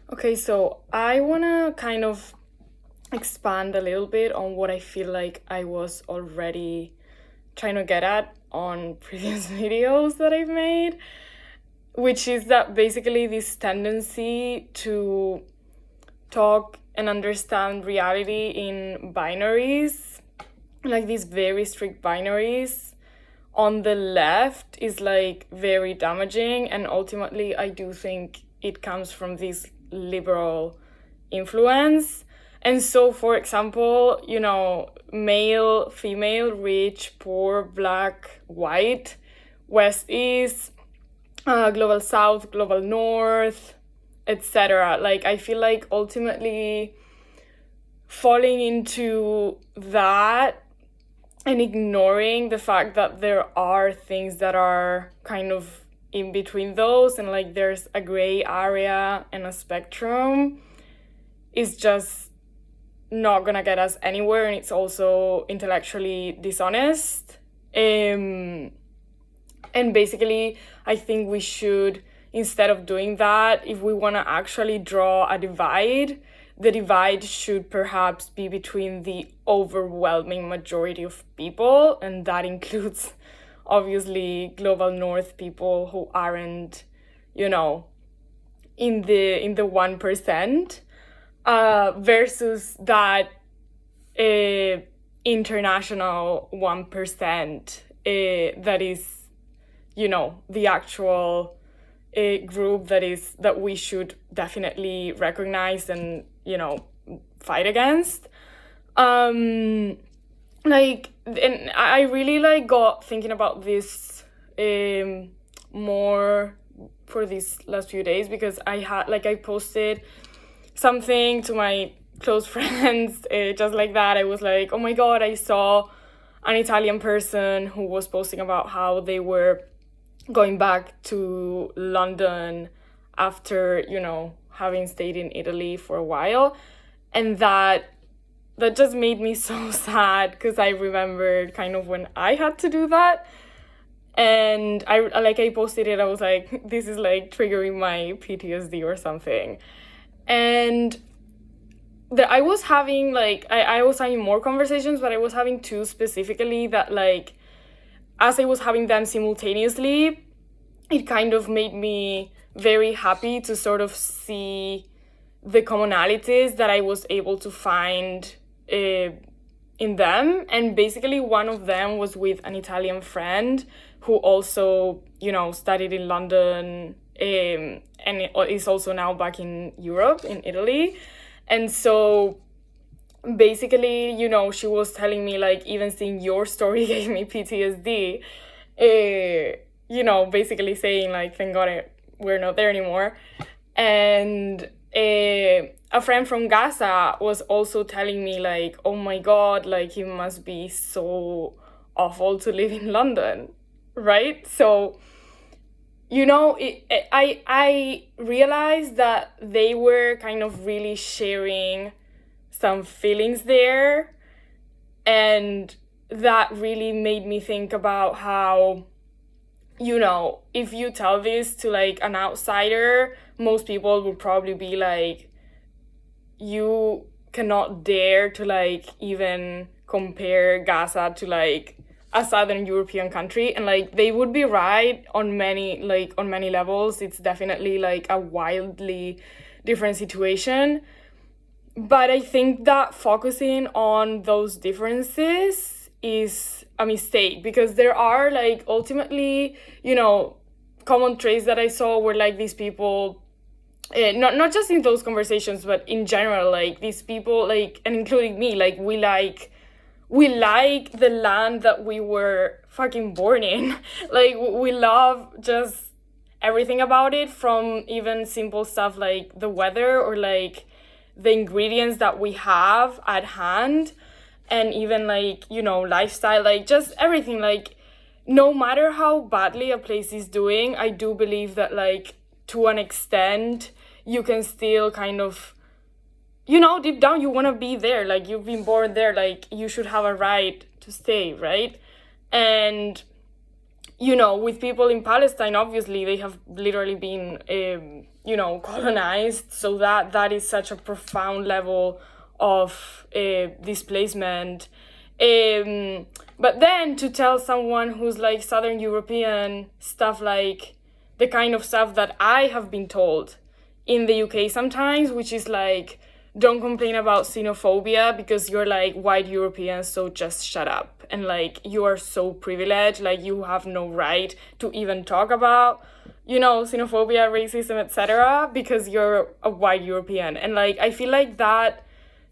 Okay, so I want to kind of expand a little bit on what I feel like I was already trying to get at on previous videos that I've made, which is that basically this tendency to talk and understand reality in binaries, like these very strict binaries on the left is like very damaging, and ultimately I do think it comes from this liberal influence. And so, for example, male, female, rich, poor, black, white, west, east, global south, global north, etc. Like, I feel like ultimately falling into that and ignoring the fact that there are things that are kind of in between those, and like there's a gray area and a spectrum, is just not gonna get us anywhere, and it's also intellectually dishonest. And basically, I think we should, instead of doing that, if we want to actually draw a divide, the divide should perhaps be between the overwhelming majority of people, and that includes obviously global north people who aren't, in the 1%, versus that international 1% that is, the actual group that we should definitely recognize and, fight against. And I really got thinking about this more for these last few days, because I posted something to my close friends, just like that. I was like, oh my god, I saw an Italian person who was posting about how they were going back to London after, having stayed in Italy for a while. And that just made me so sad, because I remembered kind of when I had to do that. And I posted it, I was like, this is like triggering my PTSD or something. And I was having I was having more conversations, but I was having two specifically that, like, as I was having them simultaneously, it kind of made me very happy to sort of see the commonalities that I was able to find in them. And basically one of them was with an Italian friend who also, studied in London, and is also now back in Europe, in Italy. And so basically, she was telling me, like, even seeing your story gave me PTSD, basically saying, like, thank God we're not there anymore. And a friend from Gaza was also telling me, like, oh my God, like, it must be so awful to live in London, right? So, I realized that they were kind of really sharing some feelings there, and that really made me think about how, if you tell this to, like, an outsider, most people would probably be like, you cannot dare to, like, even compare Gaza to, like, a southern European country. And, like, they would be right on many levels. It's definitely, like, a wildly different situation. But I think that focusing on those differences is a mistake, because there are, like, ultimately, common traits that I saw were, like, these people, not just in those conversations, but in general, like, these people, like, and including me, like, we like the land that we were fucking born in. Like, we love just everything about it, from even simple stuff like the weather, or like the ingredients that we have at hand, and even, like, lifestyle, like, just everything. Like, no matter how badly a place is doing, I do believe that, like, to an extent, you can still kind of, deep down you want to be there. Like, you've been born there, like, you should have a right to stay, right? And with people in Palestine, obviously they have literally been colonized. So that is such a profound level of displacement. But then to tell someone who's like Southern European stuff, like the kind of stuff that I have been told in the UK sometimes, which is like, don't complain about xenophobia because you're like white Europeans, so just shut up. And like, you are so privileged, like you have no right to even talk about, xenophobia, racism, etc. because you're a white European. And like, I feel like that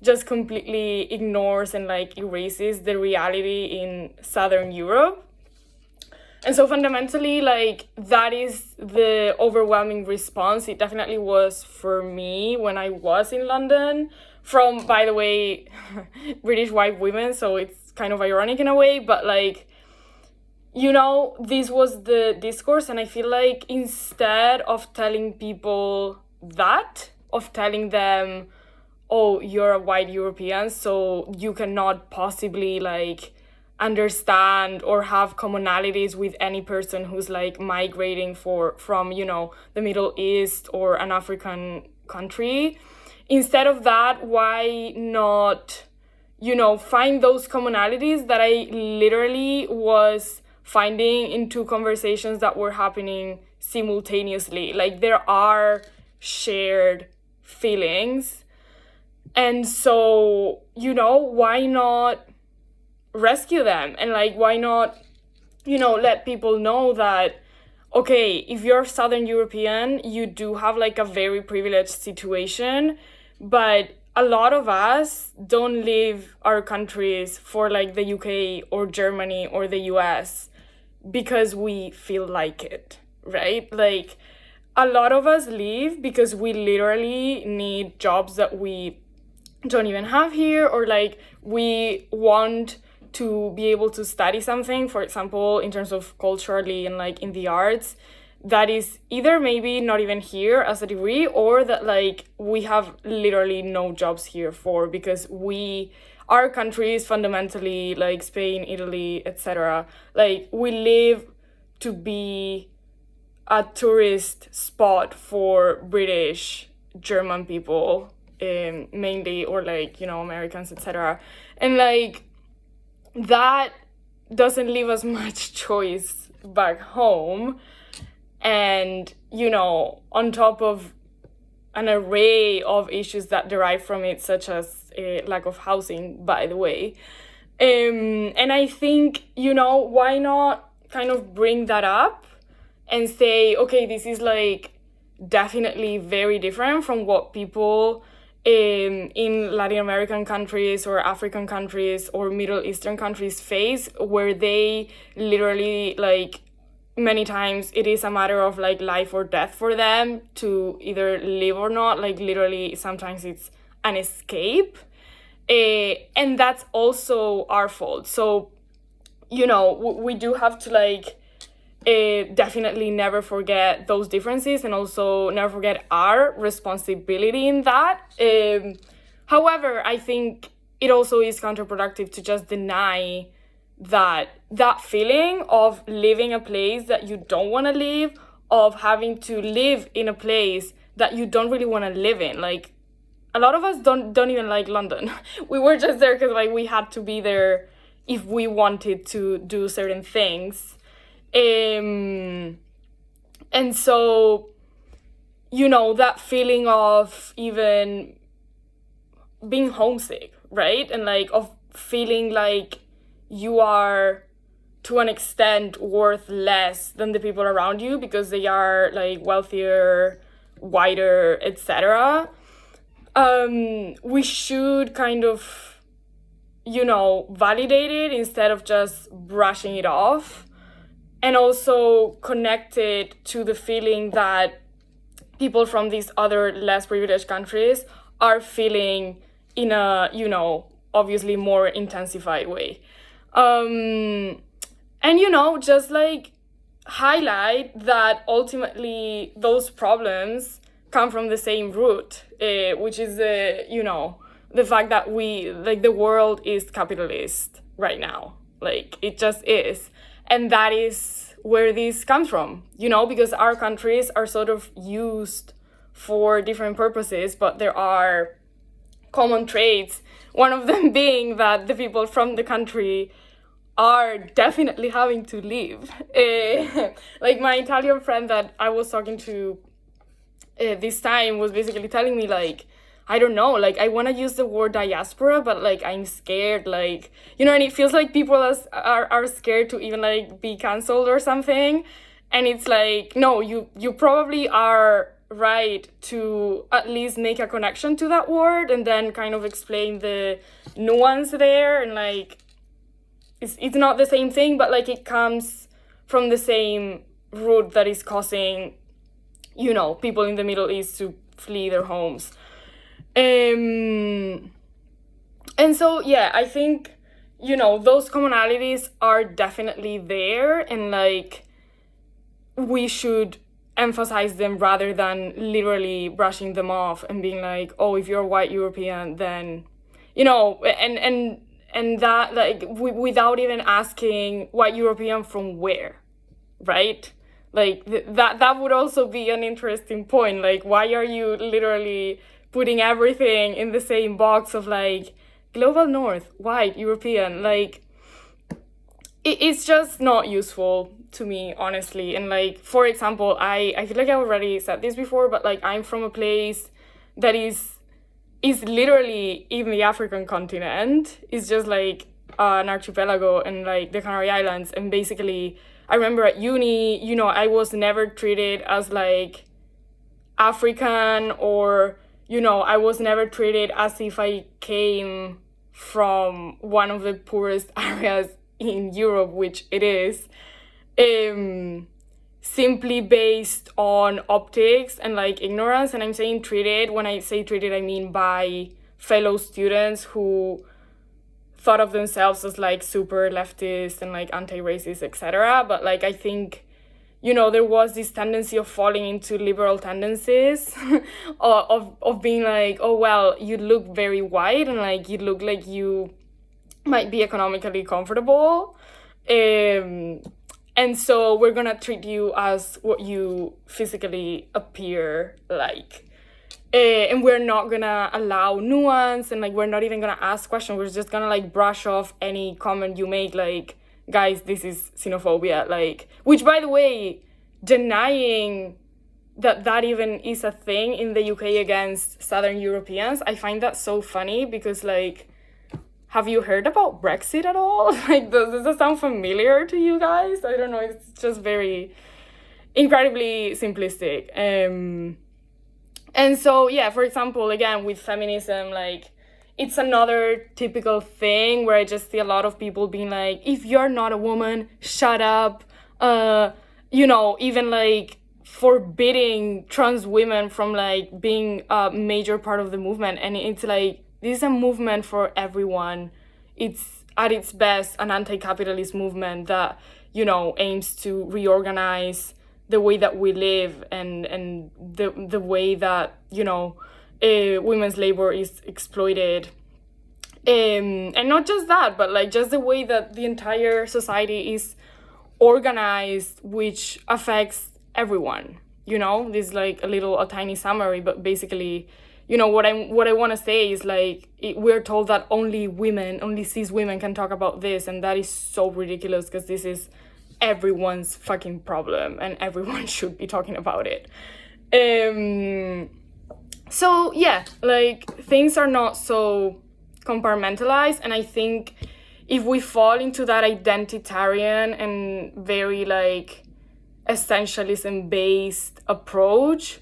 just completely ignores and like erases the reality in Southern Europe. And so fundamentally, like, that is the overwhelming response. It definitely was for me when I was in London from, by the way, British white women. So it's kind of ironic in a way, but like, this was the discourse. And I feel like instead of telling people that, of telling them, oh, you're a white European, so you cannot possibly like understand or have commonalities with any person who's like migrating from the Middle East or an African country. Instead of that, why not find those commonalities that I literally was finding in two conversations that were happening simultaneously? Like, there are shared feelings, and so why not rescue them? And like, why not let people know that, okay, if you're Southern European, you do have like a very privileged situation, but a lot of us don't leave our countries for like the UK or Germany or the US because we feel like it, right? Like, a lot of us leave because we literally need jobs that we don't even have here, or like we want to be able to study something, for example, in terms of culturally and like in the arts, that is either maybe not even here as a degree, or that like we have literally no jobs here for, because our country is fundamentally like Spain, Italy, etc. Like, we live to be a tourist spot for British, German people, mainly, or like, Americans, etc. And like, that doesn't leave us much choice back home. And, on top of an array of issues that derive from it, such as lack of housing, by the way. And I think, why not kind of bring that up and say, okay, this is like definitely very different from what people in Latin American countries or African countries or Middle Eastern countries face, where they literally, like, many times it is a matter of like life or death for them to either live or not. Like, literally, sometimes it's an escape. And that's also our fault. So, we do have to like definitely never forget those differences, and also never forget our responsibility in that. However, I think it also is counterproductive to just deny that feeling of living a place that you don't want to live, of having to live in a place that you don't really want to live in. Like, a lot of us don't even like London. We were just there because like we had to be there if we wanted to do certain things. And so, that feeling of even being homesick, right? And like, of feeling like you are, to an extent, worth less than the people around you because they are like wealthier, whiter, etc. We should kind of, validate it instead of just brushing it off. And also connect it to the feeling that people from these other less privileged countries are feeling in a, obviously more intensified way. And, just like highlight that ultimately those problems come from the same root, which is, the fact that the world is capitalist right now. Like, it just is. And that is where this comes from, because our countries are sort of used for different purposes, but there are common traits. One of them being that the people from the country are definitely having to leave. Like my Italian friend that I was talking to this time was basically telling me, like, I don't know, like, I want to use the word diaspora, but, like, I'm scared, like, you know, and it feels like people are scared to even, like, be canceled or something. And it's like, no, you probably are right to at least make a connection to that word and then kind of explain the nuance there. And, like, it's not the same thing, but, like, it comes from the same root that is causing, you know, people in the Middle East to flee their homes. And so, yeah, I think, you know, those commonalities are definitely there, and, like, we should emphasize them rather than literally brushing them off and being like, oh, if you're a white European, then, you know, and that, like, without even asking white European from where, right? Like, that would also be an interesting point. Like, why are you literally putting everything in the same box of, like, global north, white, European? Like, it's just not useful to me, honestly. And, like, for example, I feel like I already said this before, but, like, I'm from a place that is literally in the African continent. It's just, like, an archipelago and, like, the Canary Islands. And basically, I remember at uni, you know, I was never treated as, like, African, or, you know, I was never treated as if I came from one of the poorest areas in Europe, which it is, simply based on optics and, like, ignorance. And I'm saying treated, when I say treated, I mean by fellow students who thought of themselves as, like, super leftist and, like, anti-racist, etc. But, like, I think, you know, there was this tendency of falling into liberal tendencies of being like, oh, well, you look very white and, like, you look like you might be economically comfortable. And so we're going to treat you as what you physically appear like. And we're not going to allow nuance, and, like, we're not even going to ask questions. We're just going to, like, brush off any comment you make, like, guys, this is xenophobia, like, which, by the way, denying that even is a thing in the UK against Southern Europeans, I find that so funny because, like, have you heard about Brexit at all? Like, does that sound familiar to you guys? I don't know, it's just very incredibly simplistic. And so, yeah, for example, again, with feminism, like, it's another typical thing where I just see a lot of people being like, if you're not a woman, shut up. You know, even, like, forbidding trans women from, like, being a major part of the movement. And it's like, this is a movement for everyone. It's, at its best, an anti-capitalist movement that, you know, aims to reorganize the way that we live and the way that, you know, women's labor is exploited. And not just that, but, like, just the way that the entire society is organized, which affects everyone, you know? This is, like, a tiny summary, but basically, you know, what I want to say is, like, we're told that only cis women can talk about this, and that is so ridiculous because this is everyone's fucking problem and everyone should be talking about it. So, yeah, like, things are not so compartmentalized, and I think if we fall into that identitarian and very, like, essentialism-based approach,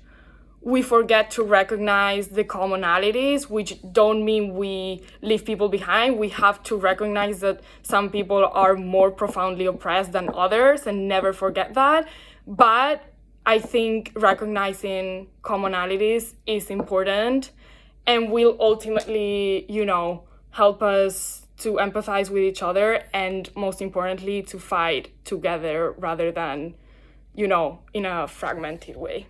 we forget to recognize the commonalities, which don't mean we leave people behind. We have to recognize that some people are more profoundly oppressed than others and never forget that. But I think recognizing commonalities is important and will ultimately, you know, help us to empathize with each other and, most importantly, to fight together rather than, you know, in a fragmented way.